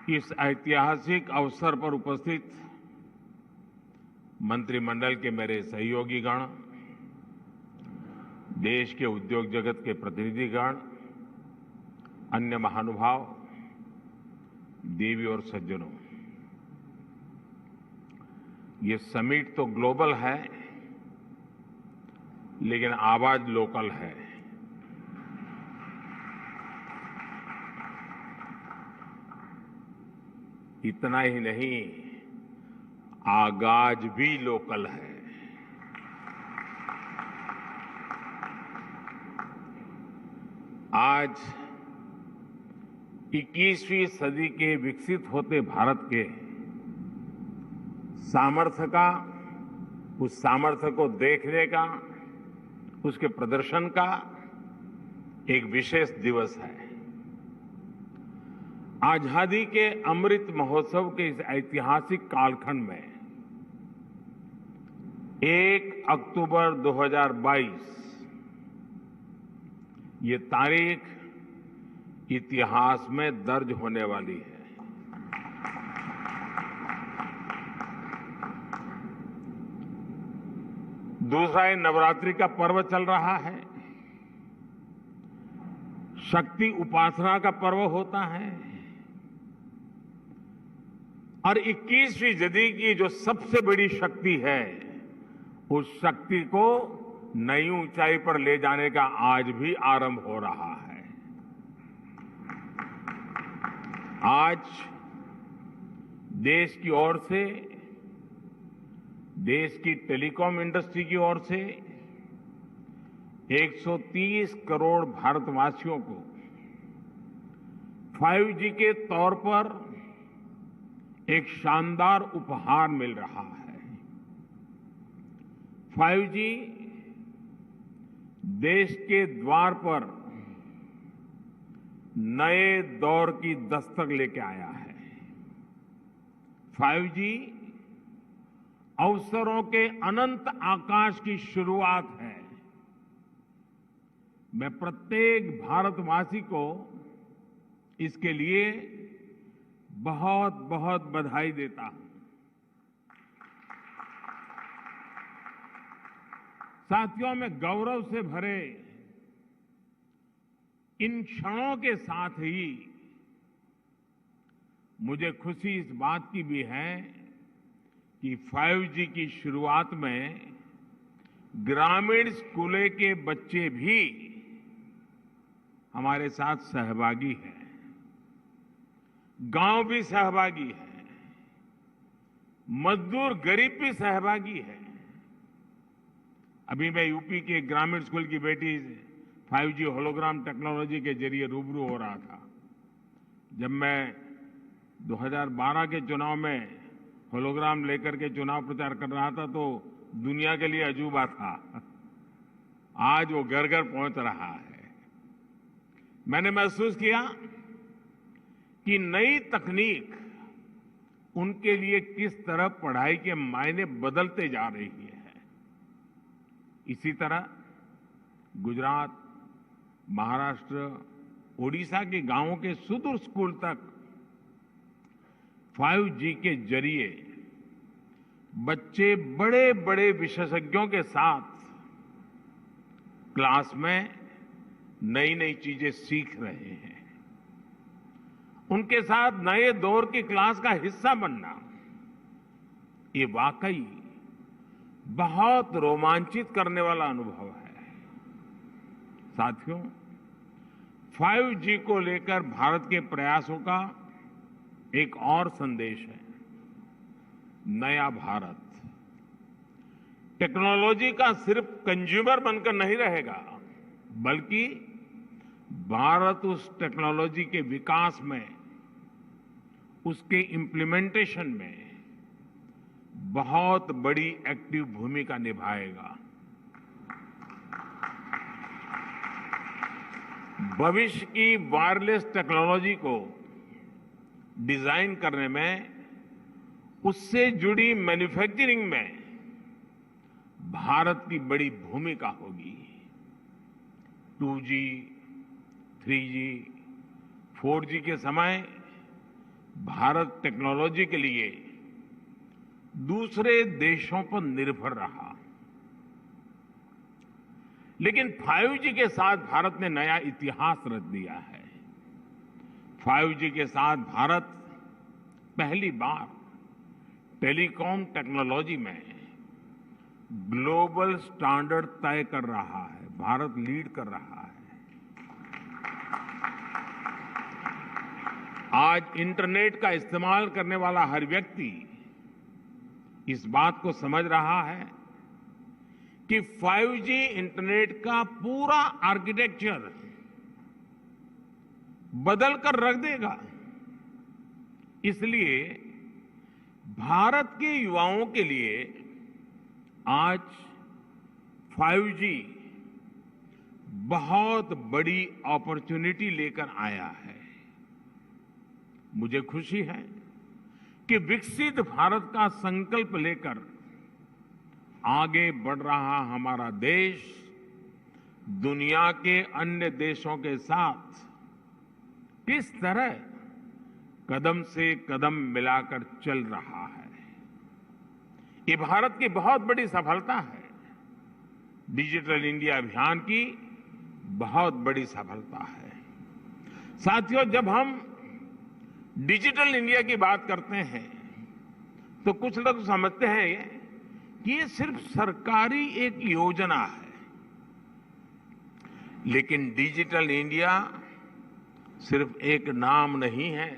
इस ऐतिहासिक अवसर पर उपस्थित मंत्रिमंडल के मेरे सहयोगीगण, देश के उद्योग जगत के प्रतिनिधिगण, अन्य महानुभाव, देवी और सज्जनों, ये समिट तो ग्लोबल है, लेकिन आवाज लोकल है। इतना ही नहीं, आगाज भी लोकल है। आज 21वीं सदी के विकसित होते भारत के सामर्थ्य का, उस सामर्थ्य को देखने का, उसके प्रदर्शन का एक विशेष दिवस है। आजादी के अमृत महोत्सव के इस ऐतिहासिक कालखंड में 1 अक्टूबर 2022 ये तारीख इतिहास में दर्ज होने वाली है। दूसरा, ये नवरात्रि का पर्व चल रहा है। शक्ति उपासना का पर्व होता है और 21वीं सदी की जो सबसे बड़ी शक्ति है, उस शक्ति को नई ऊंचाई पर ले जाने का आज भी आरंभ हो रहा है। आज देश की ओर से, देश की टेलीकॉम इंडस्ट्री की ओर से 130 करोड़ भारतवासियों को 5G के तौर पर एक शानदार उपहार मिल रहा है। 5G देश के द्वार पर नए दौर की दस्तक लेके आया है। 5G अवसरों के अनंत आकाश की शुरुआत है। मैं प्रत्येक भारतवासी को इसके लिए बहुत बहुत बधाई देता हूं। साथियों, मैं गौरव से भरे इन क्षणों के साथ ही मुझे खुशी इस बात की भी है कि 5G की शुरुआत में ग्रामीण स्कूलों के बच्चे भी हमारे साथ सहभागी हैं, गांव भी सहभागी है, मजदूर गरीब भी सहभागी है। अभी मैं यूपी के ग्रामीण स्कूल की बेटी 5G होलोग्राम टेक्नोलॉजी के जरिए रूबरू हो रहा था। जब मैं 2012 के चुनाव में होलोग्राम लेकर के चुनाव प्रचार कर रहा था तो दुनिया के लिए अजूबा था। आज वो घर घर पहुंच रहा है। मैंने महसूस किया कि नई तकनीक उनके लिए किस तरह पढ़ाई के मायने बदलते जा रही है। इसी तरह गुजरात, महाराष्ट्र, ओडिशा के गांवों के सुदूर स्कूल तक 5G के जरिए बच्चे बड़े बड़े विशेषज्ञों के साथ क्लास में नई नई चीजें सीख रहे हैं। उनके साथ नए दौर की क्लास का हिस्सा बनना, ये वाकई बहुत रोमांचित करने वाला अनुभव है। साथियों, 5G को लेकर भारत के प्रयासों का एक और संदेश है। नया भारत टेक्नोलॉजी का सिर्फ कंज्यूमर बनकर नहीं रहेगा, बल्कि भारत उस टेक्नोलॉजी के विकास में, उसके इम्प्लीमेंटेशन में बहुत बड़ी एक्टिव भूमिका निभाएगा। भविष्य की वायरलेस टेक्नोलॉजी को डिजाइन करने में, उससे जुड़ी मैन्युफैक्चरिंग में भारत की बड़ी भूमिका होगी। 2G, 3G, 4G के समय भारत टेक्नोलॉजी के लिए दूसरे देशों पर निर्भर रहा। लेकिन 5G के साथ भारत ने नया इतिहास रच दिया है। 5G के साथ भारत पहली बार टेलीकॉम टेक्नोलॉजी में ग्लोबल स्टैंडर्ड तय कर रहा है। भारत लीड कर रहा है। आज इंटरनेट का इस्तेमाल करने वाला हर व्यक्ति इस बात को समझ रहा है कि 5G इंटरनेट का पूरा आर्किटेक्चर बदल कर रख देगा। इसलिए भारत के युवाओं के लिए आज 5G बहुत बड़ी अपॉर्चुनिटी लेकर आया है। मुझे खुशी है कि विकसित भारत का संकल्प लेकर आगे बढ़ रहा हमारा देश दुनिया के अन्य देशों के साथ किस तरह कदम से कदम मिलाकर चल रहा है। ये भारत की बहुत बड़ी सफलता है। डिजिटल इंडिया अभियान की बहुत बड़ी सफलता है। साथियों, जब हम डिजिटल इंडिया की बात करते हैं तो कुछ लोग समझते हैं कि ये सिर्फ सरकारी एक योजना है। लेकिन डिजिटल इंडिया सिर्फ एक नाम नहीं है।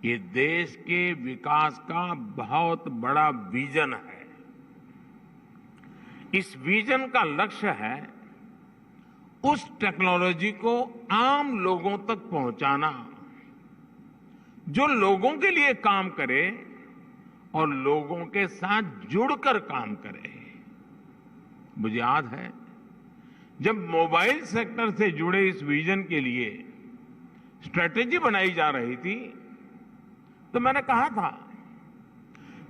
ये देश के विकास का बहुत बड़ा विजन है। इस विजन का लक्ष्य है उस टेक्नोलॉजी को आम लोगों तक पहुंचाना जो लोगों के लिए काम करे और लोगों के साथ जुड़कर काम करे। मुझे याद है जब मोबाइल सेक्टर से जुड़े इस विजन के लिए स्ट्रेटेजी बनाई जा रही थी तो मैंने कहा था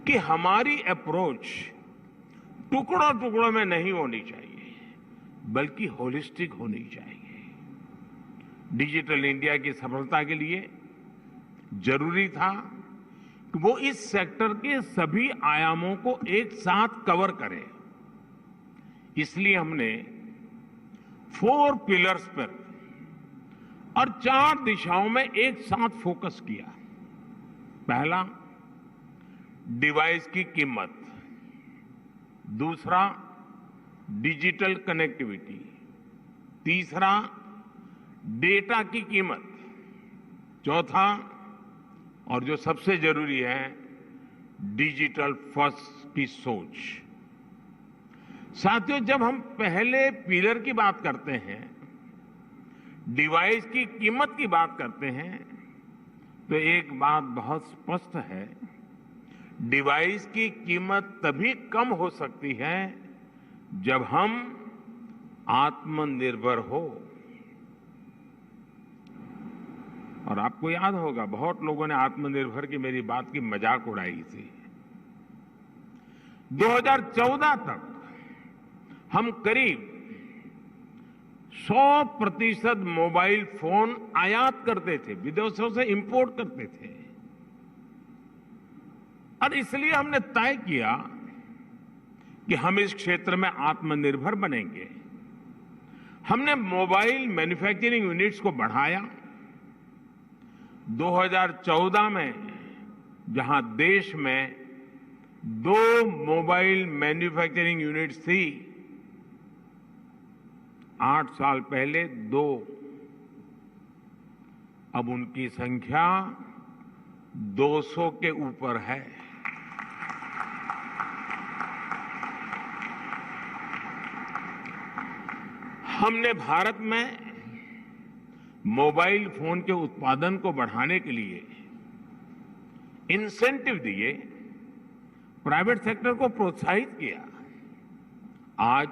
कि हमारी अप्रोच टुकड़ों टुकड़ों में नहीं होनी चाहिए बल्कि होलिस्टिक होनी चाहिए। डिजिटल इंडिया की सफलता के लिए जरूरी था कि वो इस सेक्टर के सभी आयामों को एक साथ कवर करे। इसलिए हमने 4 पिलर्स पर और 4 दिशाओं में एक साथ फोकस किया। पहला, डिवाइस की कीमत। दूसरा, डिजिटल कनेक्टिविटी। तीसरा, डेटा की कीमत। चौथा, और जो सबसे जरूरी है, डिजिटल फर्स्ट की सोच। साथियों, जब हम पहले पिलर की बात करते हैं, डिवाइस की कीमत की बात करते हैं, तो एक बात बहुत स्पष्ट है, डिवाइस की कीमत तभी कम हो सकती है जब हम आत्मनिर्भर हो। और आपको याद होगा बहुत लोगों ने आत्मनिर्भर की मेरी बात की मजाक उड़ाई थी। 2014 तक हम करीब 100% मोबाइल फोन आयात करते थे, विदेशों से इंपोर्ट करते थे। और इसलिए हमने तय किया कि हम इस क्षेत्र में आत्मनिर्भर बनेंगे। हमने मोबाइल मैन्युफैक्चरिंग यूनिट्स को बढ़ाया। 2014 में जहां देश में 2 मोबाइल मैन्युफैक्चरिंग यूनिट्स थी, 8 साल पहले 2, अब उनकी संख्या 200 के ऊपर है। हमने भारत में मोबाइल फोन के उत्पादन को बढ़ाने के लिए इंसेंटिव दिए, प्राइवेट सेक्टर को प्रोत्साहित किया। आज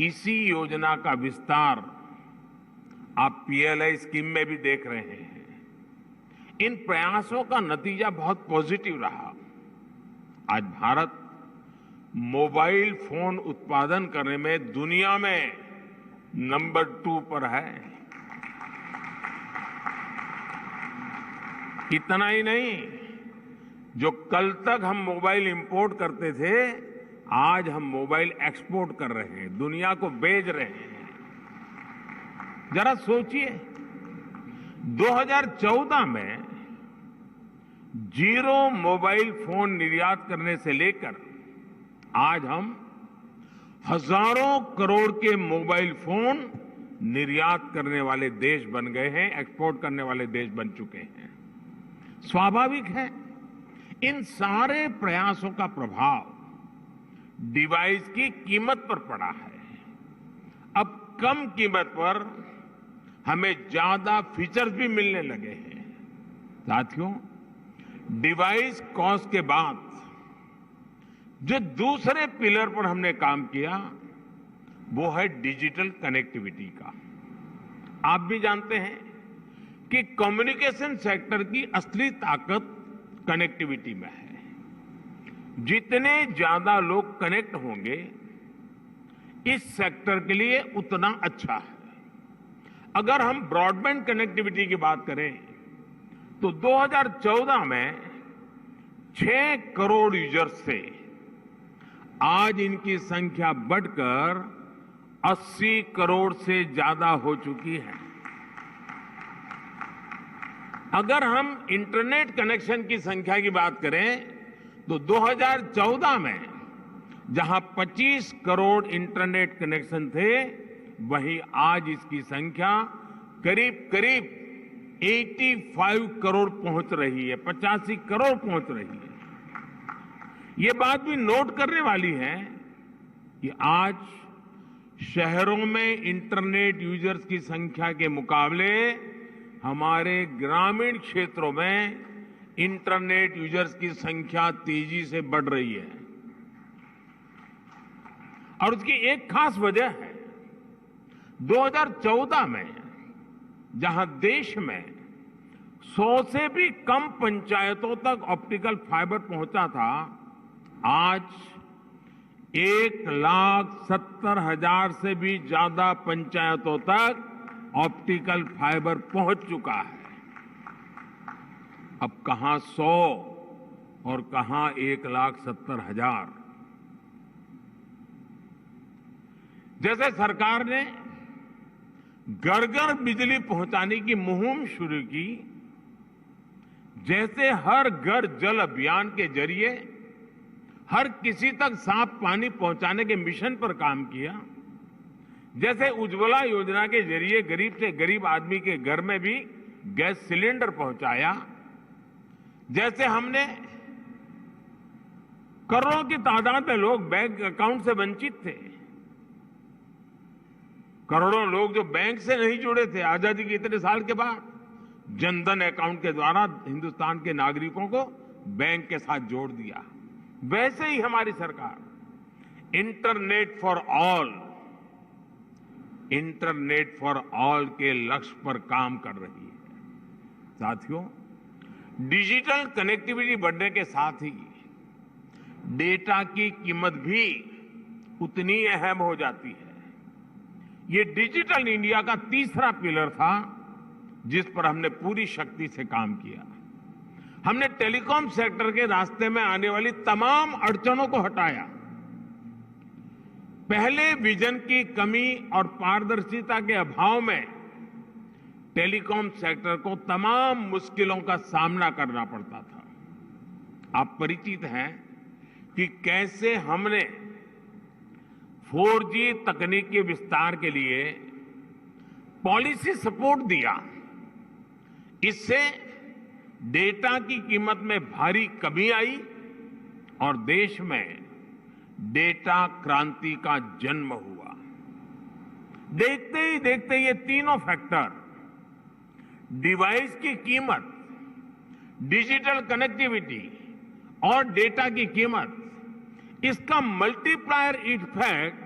इसी योजना का विस्तार आप पीएलआई स्कीम में भी देख रहे हैं। इन प्रयासों का नतीजा बहुत पॉजिटिव रहा। आज भारत मोबाइल फोन उत्पादन करने में दुनिया में नंबर 2 पर है। इतना ही नहीं, जो कल तक हम मोबाइल इंपोर्ट करते थे, आज हम मोबाइल एक्सपोर्ट कर रहे हैं, दुनिया को बेच रहे हैं। जरा सोचिए, 2014 में जीरो मोबाइल फोन निर्यात करने से लेकर आज हम हजारों करोड़ के मोबाइल फोन निर्यात करने वाले देश बन गए हैं, एक्सपोर्ट करने वाले देश बन चुके हैं। स्वाभाविक है, इन सारे प्रयासों का प्रभाव डिवाइस की कीमत पर पड़ा है। अब कम कीमत पर हमें ज्यादा फीचर्स भी मिलने लगे हैं। साथियों, डिवाइस कॉस्ट के बाद जो दूसरे पिलर पर हमने काम किया, वो है डिजिटल कनेक्टिविटी का। आप भी जानते हैं कि कम्युनिकेशन सेक्टर की असली ताकत कनेक्टिविटी में है। जितने ज्यादा लोग कनेक्ट होंगे, इस सेक्टर के लिए उतना अच्छा है। अगर हम ब्रॉडबैंड कनेक्टिविटी की बात करें, तो 2014 में 6 करोड़ यूजर्स थे। आज इनकी संख्या बढ़कर 80 करोड़ से ज्यादा हो चुकी है। अगर हम इंटरनेट कनेक्शन की संख्या की बात करें, तो 2014 में जहां 25 करोड़ इंटरनेट कनेक्शन थे, वहीं आज इसकी संख्या करीब करीब 85 करोड़ पहुंच रही है, 85 करोड़ पहुंच रही है। ये बात भी नोट करने वाली है कि आज शहरों में इंटरनेट यूजर्स की संख्या के मुकाबले हमारे ग्रामीण क्षेत्रों में इंटरनेट यूजर्स की संख्या तेजी से बढ़ रही है। और उसकी एक खास वजह है, 2014 में जहां देश में 100 से भी कम पंचायतों तक ऑप्टिकल फाइबर पहुंचा था, आज 1,70,000 से भी ज्यादा पंचायतों तक ऑप्टिकल फाइबर पहुंच चुका है। अब कहां 100 और कहां 1,70,000। जैसे सरकार ने घर घर बिजली पहुंचाने की मुहिम शुरू की, जैसे हर घर जल अभियान के जरिए हर किसी तक साफ पानी पहुंचाने के मिशन पर काम किया, जैसे उज्ज्वला योजना के जरिए गरीब से गरीब आदमी के घर में भी गैस सिलेंडर पहुंचाया, जैसे हमने करोड़ों की तादाद में लोग बैंक अकाउंट से वंचित थे, करोड़ों लोग जो बैंक से नहीं जुड़े थे, आजादी के इतने साल के बाद जनधन अकाउंट के द्वारा हिंदुस्तान के नागरिकों को बैंक के साथ जोड़ दिया। वैसे ही हमारी सरकार इंटरनेट फॉर ऑल के लक्ष्य पर काम कर रही है। साथियों, डिजिटल कनेक्टिविटी बढ़ने के साथ ही डेटा की कीमत भी उतनी अहम हो जाती है। ये डिजिटल इंडिया का तीसरा पिलर था, जिस पर हमने पूरी शक्ति से काम किया। हमने टेलीकॉम सेक्टर के रास्ते में आने वाली तमाम अड़चनों को हटाया। पहले विजन की कमी और पारदर्शिता के अभाव में टेलीकॉम सेक्टर को तमाम मुश्किलों का सामना करना पड़ता था। आप परिचित हैं कि कैसे हमने 4G तकनीक के विस्तार के लिए पॉलिसी सपोर्ट दिया। इससे डेटा की कीमत में भारी कमी आई और देश में डेटा क्रांति का जन्म हुआ। देखते ही देखते ये तीनों फैक्टर, डिवाइस की कीमत, डिजिटल कनेक्टिविटी और डेटा की कीमत, इसका मल्टीप्लायर इफेक्ट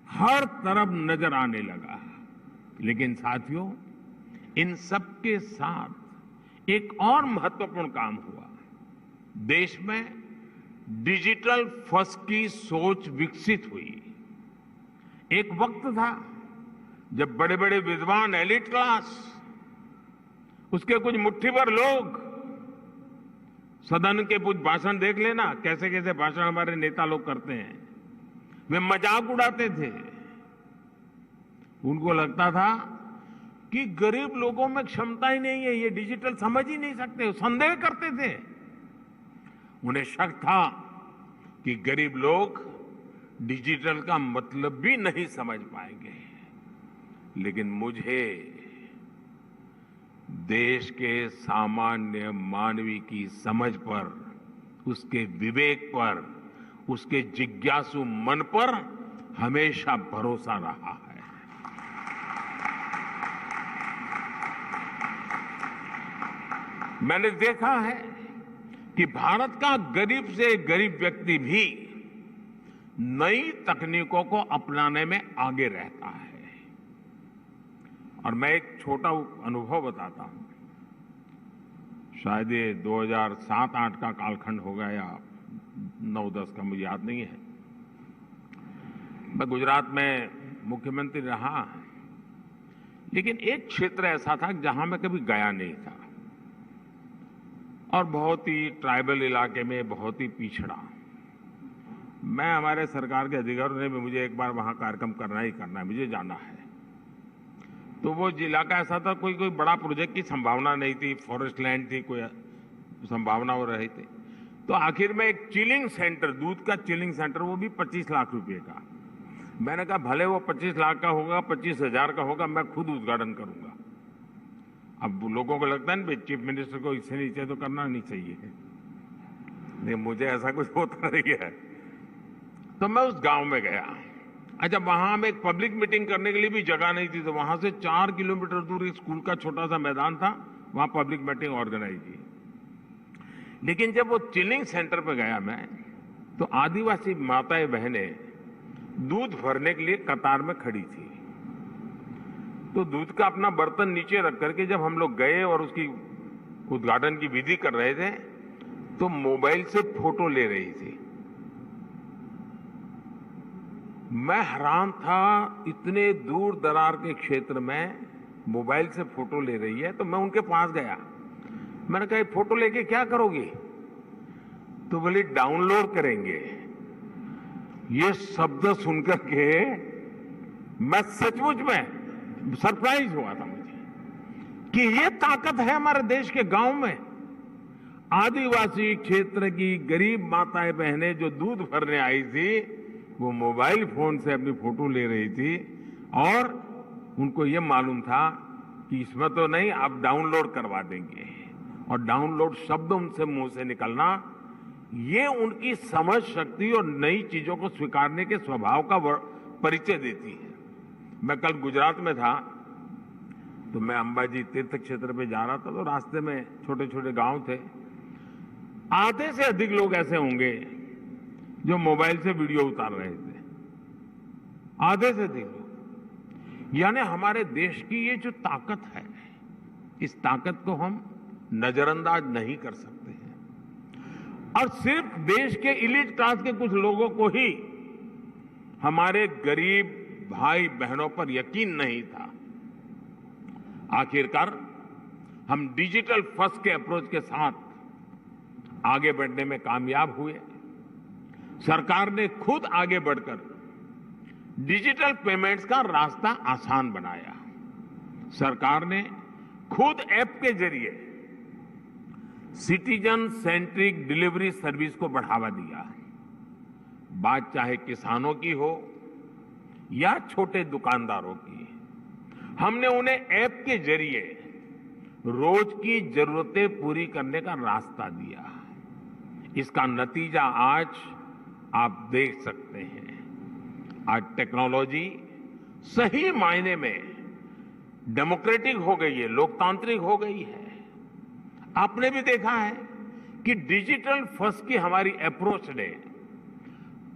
हर तरफ नजर आने लगा। लेकिन साथियों, इन सब के साथ एक और महत्वपूर्ण काम हुआ। देश में डिजिटल फर्स्ट की सोच विकसित हुई। एक वक्त था जब बड़े बड़े विद्वान एलिट क्लास उसके कुछ मुट्ठी भर लोग, सदन के कुछ भाषण देख लेना, कैसे कैसे भाषण हमारे नेता लोग करते हैं, वे मजाक उड़ाते थे। उनको लगता था कि गरीब लोगों में क्षमता ही नहीं है, ये डिजिटल समझ ही नहीं सकते, संदेह करते थे। उन्हें शक था कि गरीब लोग डिजिटल का मतलब भी नहीं समझ पाएंगे। लेकिन मुझे देश के सामान्य मानवी की समझ पर, उसके विवेक पर, उसके जिज्ञासु मन पर हमेशा भरोसा रहा है। मैंने देखा है कि भारत का गरीब से गरीब व्यक्ति भी नई तकनीकों को अपनाने में आगे रहता है। और मैं एक छोटा अनुभव बताता हूं। शायद ये 2007-8 का कालखंड होगा या 9-10 का, मुझे याद नहीं है। मैं गुजरात में मुख्यमंत्री रहा, लेकिन एक क्षेत्र ऐसा था जहां मैं कभी गया नहीं था और बहुत ही ट्राइबल इलाके में, बहुत ही पिछड़ा। मैं, हमारे सरकार के अधिकारियों ने भी मुझे एक बार वहां कार्यक्रम करना ही करना है, मुझे जाना है। तो वो इलाका ऐसा था, कोई बड़ा प्रोजेक्ट की संभावना नहीं थी, फॉरेस्ट लैंड थी, कोई संभावना हो रही थी। तो आखिर में एक चिलिंग सेंटर, दूध का चिलिंग सेंटर, वो भी 25 लाख रुपए का। मैंने कहा भले वो 25 लाख का होगा, 25,000 का होगा, मैं खुद उद्घाटन करूंगा। अब लोगों को लगता है ना, चीफ मिनिस्टर को इससे नीचे तो करना नहीं चाहिए, नहीं मुझे ऐसा कुछ होता नहीं है। तो मैं उस गांव में गया। अच्छा, वहां हम एक पब्लिक मीटिंग करने के लिए भी जगह नहीं थी, तो वहां से 4 किलोमीटर दूर एक स्कूल का छोटा सा मैदान था, वहां पब्लिक मीटिंग ऑर्गेनाइज की। लेकिन जब वो चिलिंग सेंटर पे गया मैं, तो आदिवासी माताएं बहनें दूध भरने के लिए कतार में खड़ी थी। तो दूध का अपना बर्तन नीचे रख करके जब हम लोग गए और उसकी उद्घाटन की विधि कर रहे थे, तो मोबाइल से फोटो ले रही थी। मैं हैरान था, इतने दूर दरार के क्षेत्र में मोबाइल से फोटो ले रही है। तो मैं उनके पास गया, मैंने कहा फोटो लेके क्या करोगी? तो बोली डाउनलोड करेंगे। ये शब्द सुनकर के मैं सचमुच में सरप्राइज हुआ था मुझे कि ये ताकत है हमारे देश के गांव में। आदिवासी क्षेत्र की गरीब माताएं बहनें जो दूध भरने आई थी, वो मोबाइल फोन से अपनी फोटो ले रही थी और उनको ये मालूम था कि इसमें तो नहीं, आप डाउनलोड करवा देंगे। और डाउनलोड शब्द उनसे मुंह से निकलना, ये उनकी समझ शक्ति और नई चीजों को स्वीकारने के स्वभाव का परिचय देती है। मैं कल गुजरात में था, तो मैं अंबाजी तीर्थ क्षेत्र पे जा रहा था, तो रास्ते में छोटे छोटे गांव थे। आधे से अधिक लोग ऐसे होंगे जो मोबाइल से वीडियो उतार रहे थे, आधे से अधिक लोग। यानी हमारे देश की ये जो ताकत है, इस ताकत को हम नजरअंदाज नहीं कर सकते हैं। और सिर्फ देश के इलीट क्लास के कुछ लोगों को ही हमारे गरीब भाई बहनों पर यकीन नहीं था। आखिरकार हम डिजिटल फर्स्ट के अप्रोच के साथ आगे बढ़ने में कामयाब हुए। सरकार ने खुद आगे बढ़कर डिजिटल पेमेंट्स का रास्ता आसान बनाया। सरकार ने खुद ऐप के जरिए सिटीजन सेंट्रिक डिलीवरी सर्विस को बढ़ावा दिया। बात चाहे किसानों की हो या छोटे दुकानदारों की, हमने उन्हें ऐप के जरिए रोज की जरूरतें पूरी करने का रास्ता दिया। इसका नतीजा आज आप देख सकते हैं। आज टेक्नोलॉजी सही मायने में डेमोक्रेटिक हो गई है, लोकतांत्रिक हो गई है। आपने भी देखा है कि डिजिटल फर्स्ट की हमारी अप्रोच ने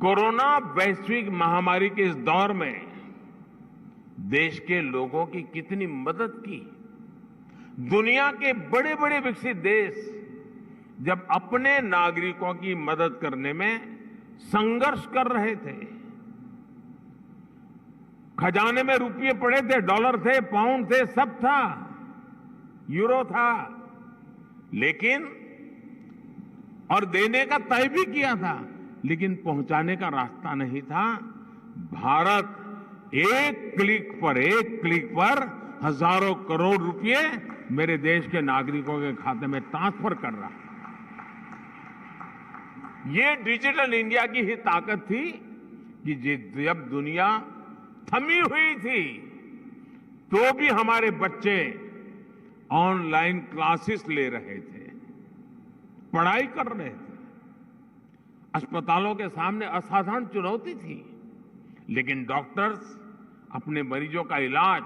कोरोना वैश्विक महामारी के इस दौर में देश के लोगों की कितनी मदद की। दुनिया के बड़े बड़े विकसित देश जब अपने नागरिकों की मदद करने में संघर्ष कर रहे थे, खजाने में रुपये पड़े थे, डॉलर थे, पाउंड थे, सब था, यूरो था, लेकिन और देने का तय भी किया था, लेकिन पहुंचाने का रास्ता नहीं था। भारत एक क्लिक पर हजारों करोड़ रुपए मेरे देश के नागरिकों के खाते में ट्रांसफर कर रहा है। ये डिजिटल इंडिया की ही ताकत थी कि जब दुनिया थमी हुई थी तो भी हमारे बच्चे ऑनलाइन क्लासेस ले रहे थे, पढ़ाई कर रहे थे। अस्पतालों के सामने असाधारण चुनौती थी, लेकिन डॉक्टर्स अपने मरीजों का इलाज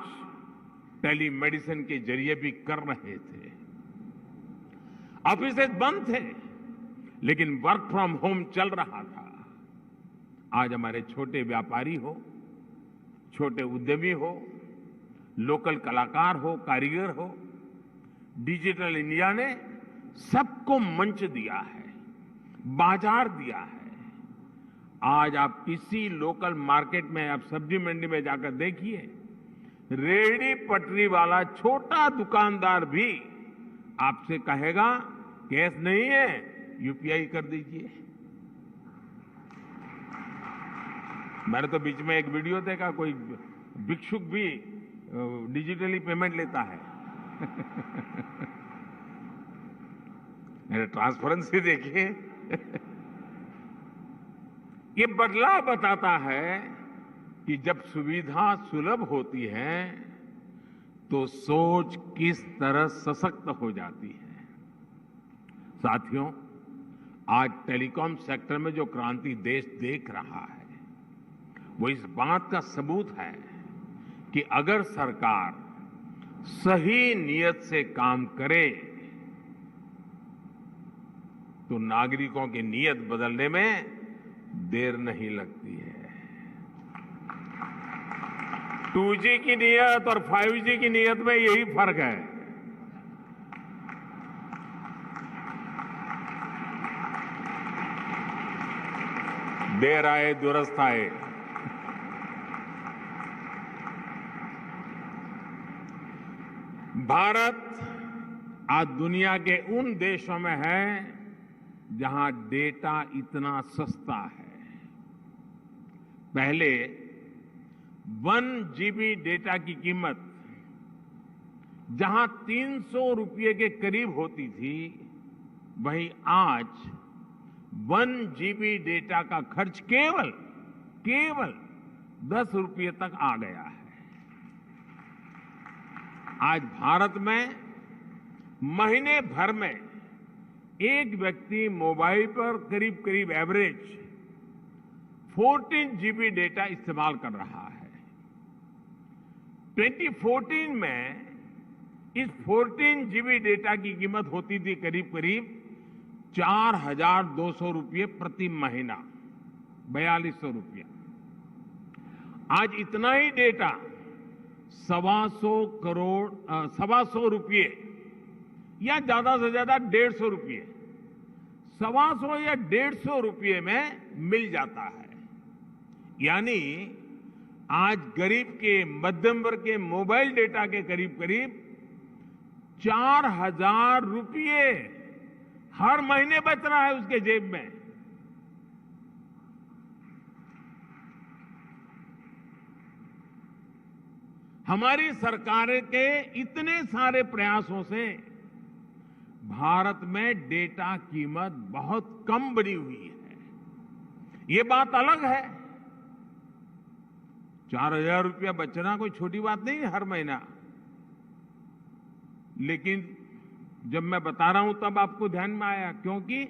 टेलीमेडिसिन के जरिए भी कर रहे थे। ऑफिसेज बंद थे, लेकिन वर्क फ्रॉम होम चल रहा था। आज हमारे छोटे व्यापारी हो, छोटे उद्यमी हो, लोकल कलाकार हो, कारीगर हो, डिजिटल इंडिया ने सबको मंच दिया है, बाजार दिया है। आज आप किसी लोकल मार्केट में, आप सब्जी मंडी में जाकर देखिए, रेहड़ी पटरी वाला छोटा दुकानदार भी आपसे कहेगा कैश नहीं है, यूपीआई कर दीजिए। मैंने तो बीच में एक वीडियो देखा, कोई भिक्षुक भी डिजिटली पेमेंट लेता है। मेरे ट्रांसपेरेंसी देखिए। ये बदलाव बताता है कि जब सुविधा सुलभ होती है तो सोच किस तरह सशक्त हो जाती है। साथियों, आज टेलीकॉम सेक्टर में जो क्रांति देश देख रहा है वो इस बात का सबूत है कि अगर सरकार सही नीयत से काम करे तो नागरिकों की नीयत बदलने में देर नहीं लगती है। 2G की नीयत और 5G की नीयत में यही फर्क है। देर आए दुरुस्त आए। भारत आज दुनिया के उन देशों में है जहां डेटा इतना सस्ता है। पहले 1 GB डेटा की कीमत जहां 300 रुपये के करीब होती थी, वहीं आज 1 GB डेटा का खर्च केवल 10 रुपये तक आ गया है। आज भारत में महीने भर में एक व्यक्ति मोबाइल पर करीब एवरेज 14 GB डेटा इस्तेमाल कर रहा है। 2014 में इस 14 GB डेटा की कीमत होती थी करीब 4,200 रुपये प्रति महीना, 4,200 रुपया। आज इतना ही डेटा 125 रुपये या ज्यादा से ज्यादा 150 रुपये, 125 या 150 रुपये में मिल जाता है। यानी आज गरीब के, मध्यम वर्ग के मोबाइल डेटा के करीब 4,000 रुपये हर महीने बच रहा है उसके जेब में। हमारी सरकार के इतने सारे प्रयासों से भारत में डेटा कीमत बहुत कम बनी हुई है। ये बात अलग है, 4,000 रुपया बचना कोई छोटी बात नहीं है हर महीना। लेकिन जब मैं बता रहा हूं तब आपको ध्यान में आया, क्योंकि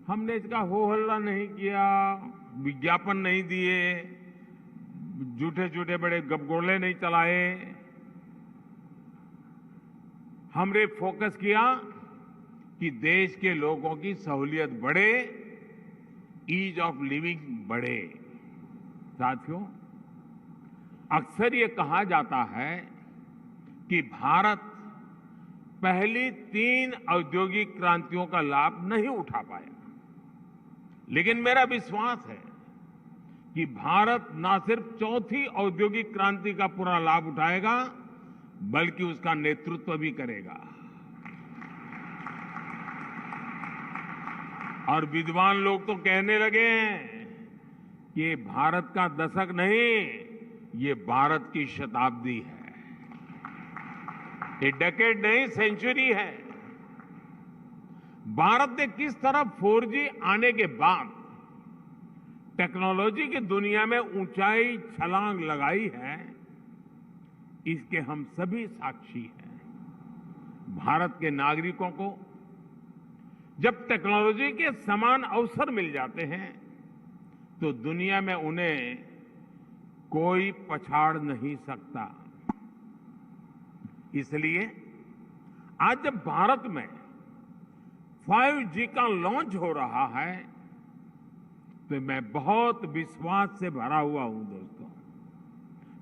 हमने इसका हो हल्ला नहीं किया, विज्ञापन नहीं दिए, झूठे बड़े गपगोले नहीं चलाए। हमने फोकस किया कि देश के लोगों की सहूलियत बढ़े, ईज ऑफ लिविंग बढ़े। साथियों, अक्सर ये कहा जाता है कि भारत पहली 3 औद्योगिक क्रांतियों का लाभ नहीं उठा पाया, लेकिन मेरा विश्वास है कि भारत न सिर्फ चौथी औद्योगिक क्रांति का पूरा लाभ उठाएगा, बल्कि उसका नेतृत्व भी करेगा। और विद्वान लोग तो कहने लगे हैं कि ये भारत का दशक नहीं, ये भारत की शताब्दी है। ये डेकेड नहीं, सेंचुरी है। भारत ने किस तरह 4G आने के बाद टेक्नोलॉजी की दुनिया में ऊंचाई छलांग लगाई है, इसके हम सभी साक्षी हैं। भारत के नागरिकों को जब टेक्नोलॉजी के समान अवसर मिल जाते हैं तो दुनिया में उन्हें कोई पछाड़ नहीं सकता। इसलिए आज जब भारत में 5G का लॉन्च हो रहा है तो मैं बहुत विश्वास से भरा हुआ हूं दोस्तों।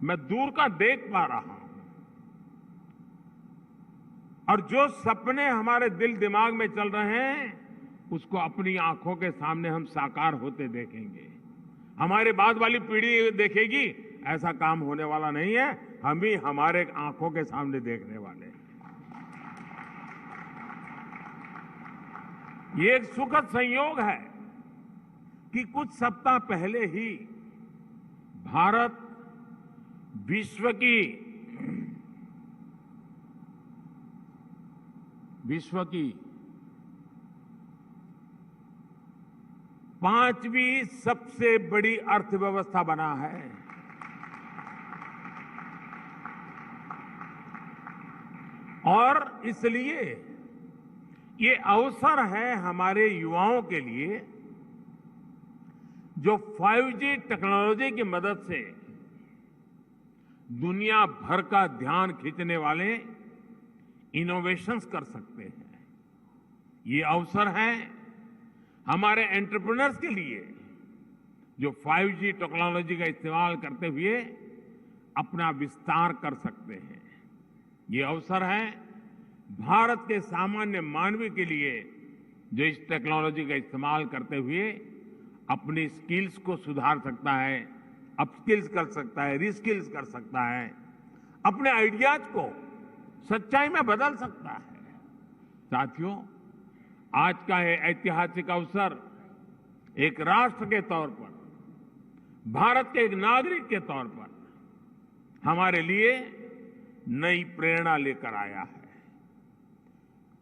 मैं दूर का देख पा रहा हूं और जो सपने हमारे दिल दिमाग में चल रहे हैं उसको अपनी आंखों के सामने हम साकार होते देखेंगे। हमारे बाद वाली पीढ़ी देखेगी, ऐसा काम होने वाला नहीं है, हम ही हमारे आंखों के सामने देखने वाले हैं। ये एक सुखद संयोग है कि कुछ सप्ताह पहले ही भारत विश्व की 5वीं सबसे बड़ी अर्थव्यवस्था बना है। और इसलिए ये अवसर है हमारे युवाओं के लिए जो 5G टेक्नोलॉजी की मदद से दुनिया भर का ध्यान खींचने वाले इनोवेशंस कर सकते हैं। ये अवसर है हमारे एंटरप्रेन्योर्स के लिए जो 5G टेक्नोलॉजी का इस्तेमाल करते हुए अपना विस्तार कर सकते हैं। ये अवसर है भारत के सामान्य मानवी के लिए जो इस टेक्नोलॉजी का इस्तेमाल करते हुए अपनी स्किल्स को सुधार सकता है, अपस्किल्स कर सकता है, रीस्किल्स कर सकता है, अपने आइडियाज को सच्चाई में बदल सकता है। साथियों, आज का ये ऐतिहासिक अवसर एक राष्ट्र के तौर पर, भारत के एक नागरिक के तौर पर हमारे लिए नई प्रेरणा लेकर आया है।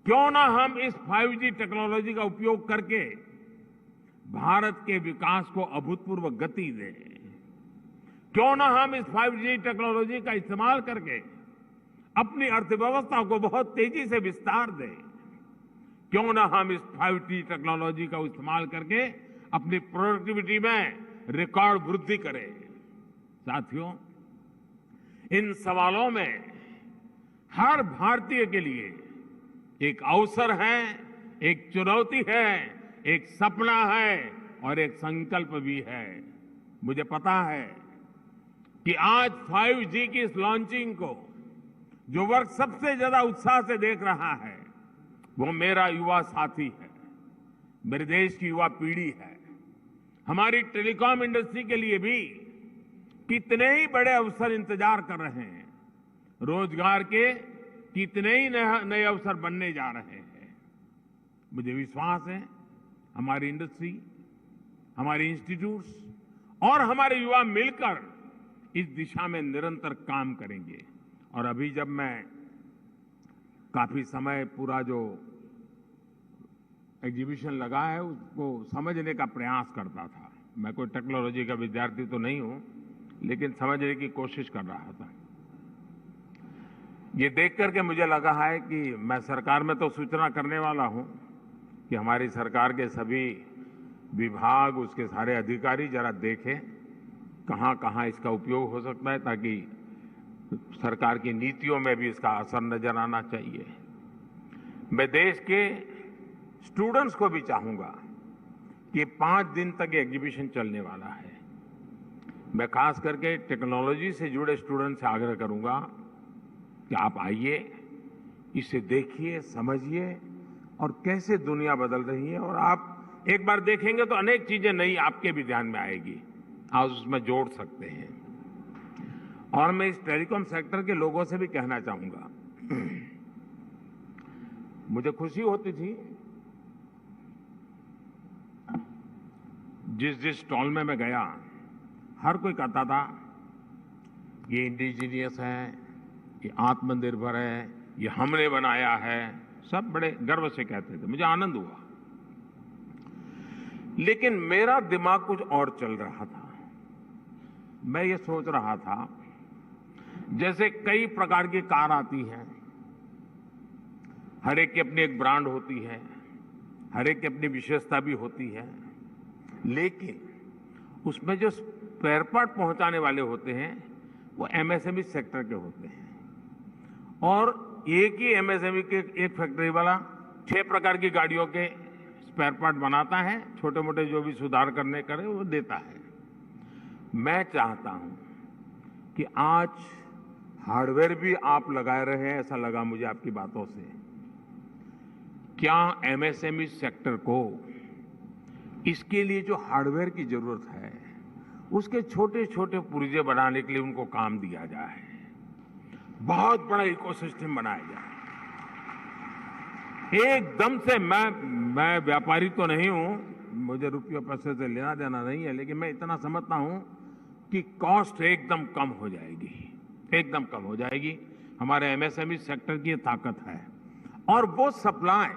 क्यों ना हम इस 5G टेक्नोलॉजी का उपयोग करके भारत के विकास को अभूतपूर्व गति दें। क्यों ना हम इस 5G टेक्नोलॉजी का इस्तेमाल करके अपनी अर्थव्यवस्था को बहुत तेजी से विस्तार दें। क्यों ना हम इस 5G टेक्नोलॉजी का इस्तेमाल करके अपनी प्रोडक्टिविटी में रिकॉर्ड वृद्धि करें। साथियों, इन सवालों में हर भारतीय के लिए एक अवसर है, एक चुनौती है, एक सपना है और एक संकल्प भी है। मुझे पता है कि आज 5G की इस लॉन्चिंग को जो वर्ग सबसे ज्यादा उत्साह से देख रहा है वो मेरा युवा साथी है, मेरे देश की युवा पीढ़ी है। हमारी टेलीकॉम इंडस्ट्री के लिए भी कितने ही बड़े अवसर इंतजार कर रहे हैं। रोजगार के कितने ही नए अवसर बनने जा रहे हैं। मुझे विश्वास है हमारी इंडस्ट्री, हमारे इंस्टीट्यूट्स और हमारे युवा मिलकर इस दिशा में निरंतर काम करेंगे। और अभी जब मैं काफी समय पूरा जो एग्जीबिशन लगा है उसको समझने का प्रयास करता था। मैं कोई टेक्नोलॉजी का विद्यार्थी तो नहीं हूं, लेकिन समझने की कोशिश कर रहा था। ये देख करके मुझे लगा है कि मैं सरकार में तो सूचना करने वाला हूं कि हमारी सरकार के सभी विभाग, उसके सारे अधिकारी जरा देखें कहां कहां इसका उपयोग हो सकता है, ताकि सरकार की नीतियों में भी इसका असर नजर आना चाहिए। मैं देश के स्टूडेंट्स को भी चाहूंगा कि 5 दिन तक ये एग्जीबिशन चलने वाला है। मैं खास करके टेक्नोलॉजी से जुड़े स्टूडेंट से आग्रह करूंगा कि आप आइए, इसे देखिए, समझिए और कैसे दुनिया बदल रही है। और आप एक बार देखेंगे तो अनेक चीजें नई आपके भी ध्यान में आएगी, आप उसमें जोड़ सकते हैं। और मैं इस टेलीकॉम सेक्टर के लोगों से भी कहना चाहूंगा, मुझे खुशी होती थी जिस स्टॉल में मैं गया, हर कोई कहता था ये इंडिजीनियस है, ये आत्मनिर्भर है, ये हमने बनाया है। सब बड़े गर्व से कहते थे, मुझे आनंद हुआ। लेकिन मेरा दिमाग कुछ और चल रहा था। मैं ये सोच रहा था, जैसे कई प्रकार की कार आती हैं, हर एक की अपनी एक ब्रांड होती है, हर एक की अपनी विशेषता भी होती है, लेकिन उसमें जो स्पेयर पार्ट पहुंचाने वाले होते हैं वो एमएसएमई सेक्टर के होते हैं। और एक ही एमएसएमई के एक फैक्ट्री वाला 6 प्रकार की गाड़ियों के स्पेयर पार्ट बनाता है, छोटे मोटे जो भी सुधार करने करे वो देता है। मैं चाहता हूं कि आज हार्डवेयर भी आप लगाए रहे हैं, ऐसा लगा मुझे आपकी बातों से। क्या एमएसएमई सेक्टर को इसके लिए जो हार्डवेयर की जरूरत है, उसके छोटे छोटे पुर्जे बनाने के लिए उनको काम दिया जाए, बहुत बड़ा इकोसिस्टम बनाया जाए। एकदम से मैं व्यापारी तो नहीं हूं, मुझे रुपये पैसे से लेना देना नहीं है, लेकिन मैं इतना समझता हूं कि कॉस्ट एकदम कम हो जाएगी, एकदम कम हो जाएगी। हमारे एमएसएमई सेक्टर की ताकत है। और वो सप्लाई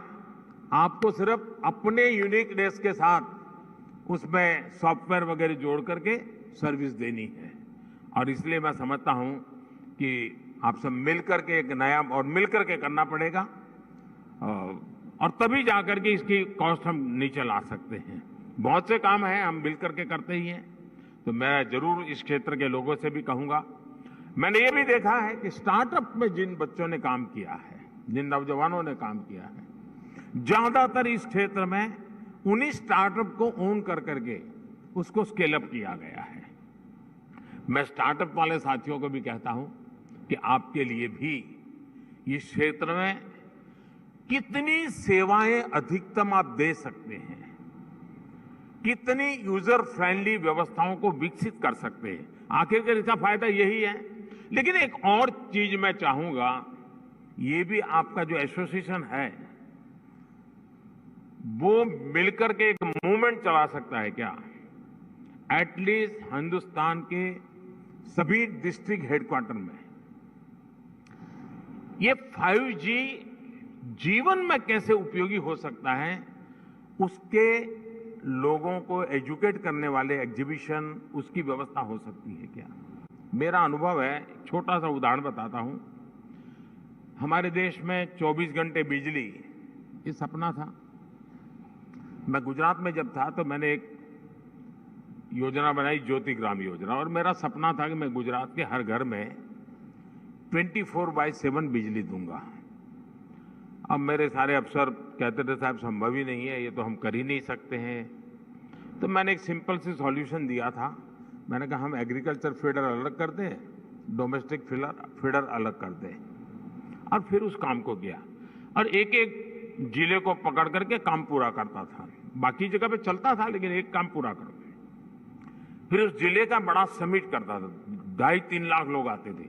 आपको सिर्फ अपने यूनिकनेस के साथ उसमें सॉफ्टवेयर वगैरह जोड़ करके सर्विस देनी है। और इसलिए मैं समझता हूं कि आप सब मिलकर के एक नया और मिलकर के करना पड़ेगा, और तभी जाकर के इसकी कॉस्ट हम नीचे ला सकते हैं। बहुत से काम हैं, हम मिलकर के करते ही हैं। तो मैं जरूर इस क्षेत्र के लोगों से भी कहूंगा। मैंने ये भी देखा है कि स्टार्टअप में जिन बच्चों ने काम किया है, जिन नौजवानों ने काम किया है, ज्यादातर इस क्षेत्र में उन्हीं स्टार्टअप को ओन कर करके उसको स्केल अप किया गया है। मैं स्टार्टअप वाले साथियों को भी कहता हूं कि आपके लिए भी इस क्षेत्र में कितनी सेवाएं अधिकतम आप दे सकते हैं, कितनी यूजर फ्रेंडली व्यवस्थाओं को विकसित कर सकते हैं, आखिरकार इसका फायदा यही है। लेकिन एक और चीज मैं चाहूंगा, ये भी आपका जो एसोसिएशन है वो मिलकर के एक मूवमेंट चला सकता है क्या? एटलीस्ट हिंदुस्तान के सभी डिस्ट्रिक्ट हेडक्वार्टर में ये 5G जीवन में कैसे उपयोगी हो सकता है, उसके लोगों को एजुकेट करने वाले एग्जीबिशन, उसकी व्यवस्था हो सकती है क्या? मेरा अनुभव है, छोटा सा उदाहरण बताता हूं। हमारे देश में 24 घंटे बिजली, ये सपना था। मैं गुजरात में जब था तो मैंने एक योजना बनाई, ज्योति ग्राम योजना, और मेरा सपना था कि मैं गुजरात के हर घर में 24/7 बिजली दूंगा। अब मेरे सारे अफसर कहते थे साहब संभव ही नहीं है, ये तो हम कर ही नहीं सकते हैं। तो मैंने एक सिंपल सी सॉल्यूशन दिया था। मैंने कहा हम एग्रीकल्चर फीडर अलग कर दें, डोमेस्टिक फीडर अलग कर दें, और फिर उस काम को किया। और एक एक जिले को पकड़ करके काम पूरा करता था। बाकी जगह पे चलता था, लेकिन एक काम पूरा करो। फिर उस जिले का बड़ा समिट करता था, 2.5-3 लाख लोग आते थे,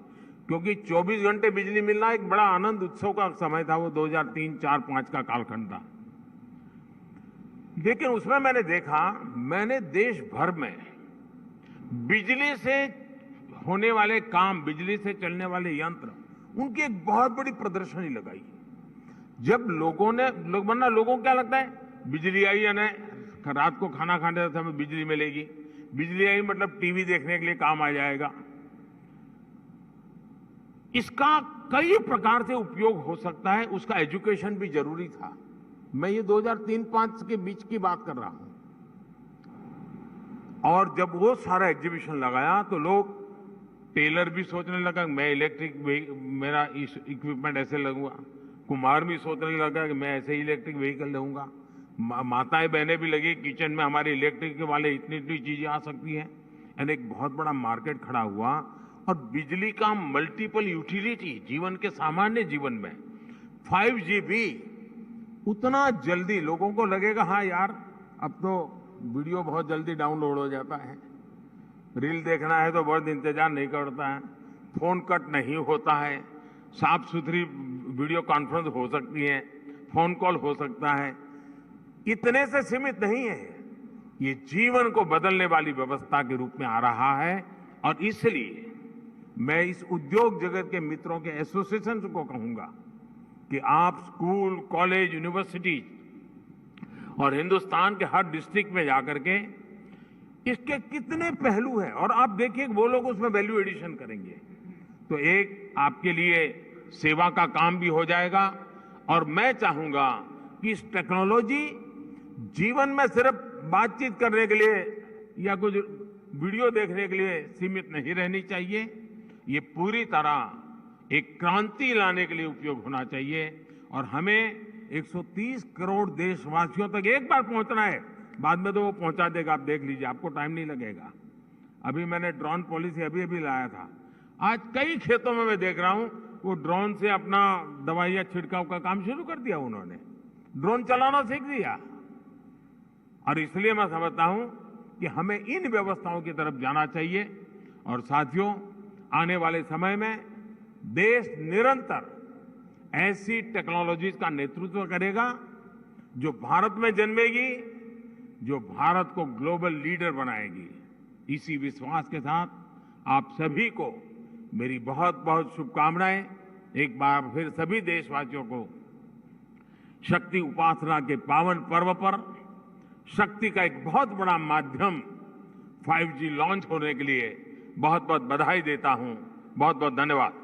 क्योंकि 24 घंटे बिजली मिलना एक बड़ा आनंद उत्सव का समय था। वो 2003, 4, 5 का कालखंड था। लेकिन उसमें मैंने देखा, मैंने देश भर में बिजली से होने वाले काम, बिजली से चलने वाले यंत्र, उनकी एक बहुत बड़ी प्रदर्शनी लगाई। जब लोगों को क्या लगता है, बिजली आई है ना, रात को खाना खाने समय बिजली मिलेगी, बिजली आई मतलब टीवी देखने के लिए काम आ जाएगा। इसका कई प्रकार से उपयोग हो सकता है, उसका एजुकेशन भी जरूरी था। मैं ये 2003-5 के बीच की बात कर रहा हूं। और जब वो सारा एग्जीबिशन लगाया तो लोग, टेलर भी सोचने लगा मैं इलेक्ट्रिक, मेरा इक्विपमेंट ऐसे लगूंगा, कुम्हार भी सोचने लगा कि मैं ऐसे इलेक्ट्रिक व्हीकल लूंगा, माताएं बहनें भी लगी किचन में हमारे इलेक्ट्रिक वाले इतनी इतनी चीजें आ सकती हैं। यानी एक बहुत बड़ा मार्केट खड़ा हुआ। और बिजली का मल्टीपल यूटिलिटी जीवन के सामान्य जीवन में 5G भी उतना जल्दी, लोगों को लगेगा हाँ यार अब तो वीडियो बहुत जल्दी डाउनलोड हो जाता है, रील देखना है तो बहुत इंतजार नहीं करता है, फोन कट नहीं होता है, साफ सुथरी वीडियो कॉन्फ्रेंस हो सकती है, फोन कॉल हो सकता है। इतने से सीमित नहीं है, ये जीवन को बदलने वाली व्यवस्था के रूप में आ रहा है। और इसलिए मैं इस उद्योग जगत के मित्रों के एसोसिएशन को कहूंगा कि आप स्कूल, कॉलेज, यूनिवर्सिटी और हिंदुस्तान के हर डिस्ट्रिक्ट में जाकर के इसके कितने पहलू हैं, और आप देखिए वो लोग उसमें वैल्यू एडिशन करेंगे तो एक आपके लिए सेवा का काम भी हो जाएगा। और मैं चाहूंगा कि इस टेक्नोलॉजी जीवन में सिर्फ बातचीत करने के लिए या कुछ वीडियो देखने के लिए सीमित नहीं रहनी चाहिए। ये पूरी तरह एक क्रांति लाने के लिए उपयोग होना चाहिए। और हमें 130 करोड़ देशवासियों तक एक बार पहुंचना है, बाद में तो वो पहुंचा देगा, आप देख लीजिए, आपको टाइम नहीं लगेगा। अभी मैंने ड्रोन पॉलिसी अभी लाया था। आज कई खेतों में मैं देख रहा हूं वो ड्रोन से अपना दवाइयां छिड़काव का काम शुरू कर दिया, उन्होंने ड्रोन चलाना सीख दिया। और इसलिए मैं समझता हूं कि हमें इन व्यवस्थाओं की तरफ जाना चाहिए। और साथियों, आने वाले समय में देश निरंतर ऐसी टेक्नोलॉजीज का नेतृत्व करेगा जो भारत में जन्मेगी, जो भारत को ग्लोबल लीडर बनाएगी। इसी विश्वास के साथ आप सभी को मेरी बहुत बहुत शुभकामनाएं। एक बार फिर सभी देशवासियों को शक्ति उपासना के पावन पर्व पर शक्ति का एक बहुत बड़ा माध्यम 5G लॉन्च होने के लिए बहुत बहुत बधाई देता हूं। बहुत बहुत धन्यवाद।